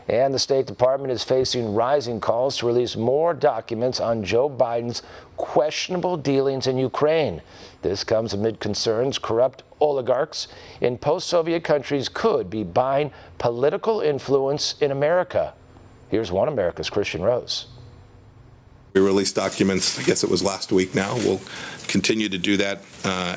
And the State Department is facing rising calls to release more documents on Joe Biden's questionable dealings in Ukraine. This comes amid concerns corrupt oligarchs in post-Soviet countries could be buying political influence in America. Here's one America's Kristian Rouz. We released documents, I guess it was last week now. We'll continue to do that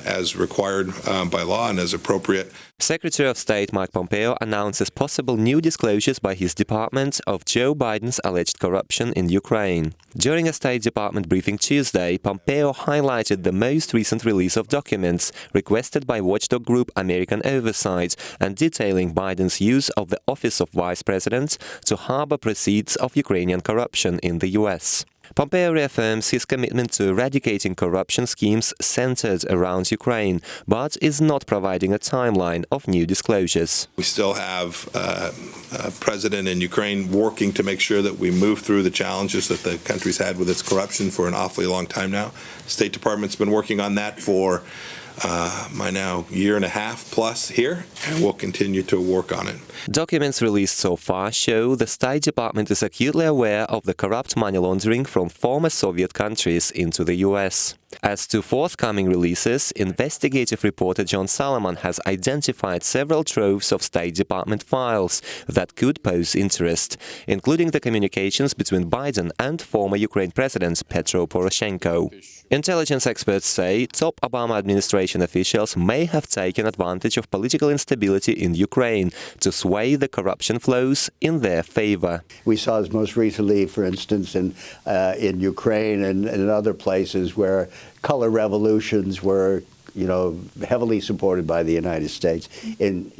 as required by law and as appropriate. Secretary of State Mike Pompeo announces possible new disclosures by his department of Joe Biden's alleged corruption in Ukraine. During a State Department briefing Tuesday, Pompeo highlighted the most recent release of documents requested by watchdog group American Oversight and detailing Biden's use of the Office of Vice President to harbor proceeds of Ukrainian corruption in the U.S. Pompeo reaffirms his commitment to eradicating corruption schemes centered around Ukraine, but is not providing a timeline of new disclosures. We still have a president in Ukraine working to make sure that we move through the challenges that the country's had with its corruption for an awfully long time now. State Department's been working on that for my now year and a half plus here, and we'll continue to work on it. Documents released so far show the State Department is acutely aware of the corrupt money laundering from former Soviet countries into the U.S. As to forthcoming releases, investigative reporter John Solomon has identified several troves of State Department files that could pose interest, including the communications between Biden and former Ukraine President Petro Poroshenko. Intelligence experts say top Obama administration officials may have taken advantage of political instability in Ukraine to sway the corruption flows in their favor. We saw this most recently, for instance, in Ukraine and in other places where color revolutions were, heavily supported by the United States,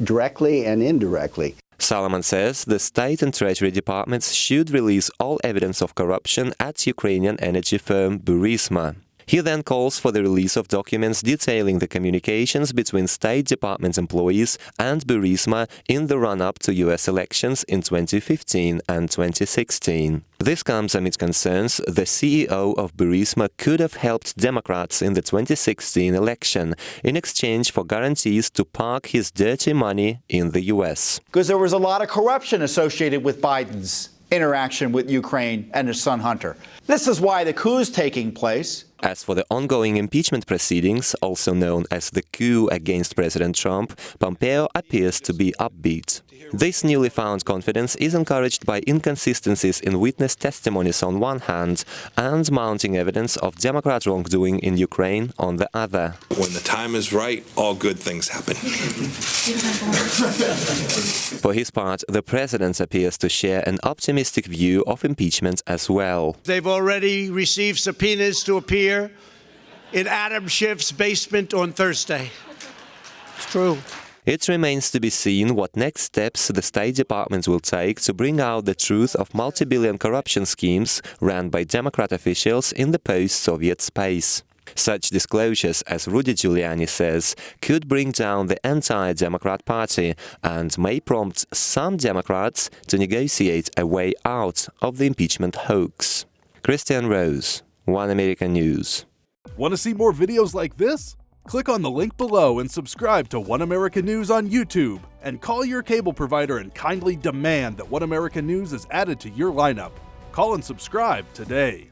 directly and indirectly. Solomon says the State and Treasury departments should release all evidence of corruption at Ukrainian energy firm Burisma. He then calls for the release of documents detailing the communications between State Department employees and Burisma in the run-up to U.S. elections in 2015 and 2016. This comes amid concerns the CEO of Burisma could have helped Democrats in the 2016 election in exchange for guarantees to park his dirty money in the U.S. Because there was a lot of corruption associated with Biden's interaction with Ukraine and his son Hunter. This is why the coup is taking place. As for the ongoing impeachment proceedings, also known as the coup against President Trump, Pompeo appears to be upbeat. This newly found confidence is encouraged by inconsistencies in witness testimonies on one hand and mounting evidence of Democrat wrongdoing in Ukraine on the other. When the time is right, all good things happen. For his part, the president appears to share an optimistic view of impeachment as well. They've already received subpoenas to appear in Adam Schiff's basement on Thursday. It's true. It remains to be seen what next steps the State Department will take to bring out the truth of multi-billion corruption schemes ran by Democrat officials in the post-Soviet space. Such disclosures, as Rudy Giuliani says, could bring down the entire Democrat Party and may prompt some Democrats to negotiate a way out of the impeachment hoax. Kristian Rouz, One American News. Want to see more videos like this? Click on the link below and subscribe to One American News on YouTube, and call your cable provider and kindly demand that One American News is added to your lineup. Call and subscribe today.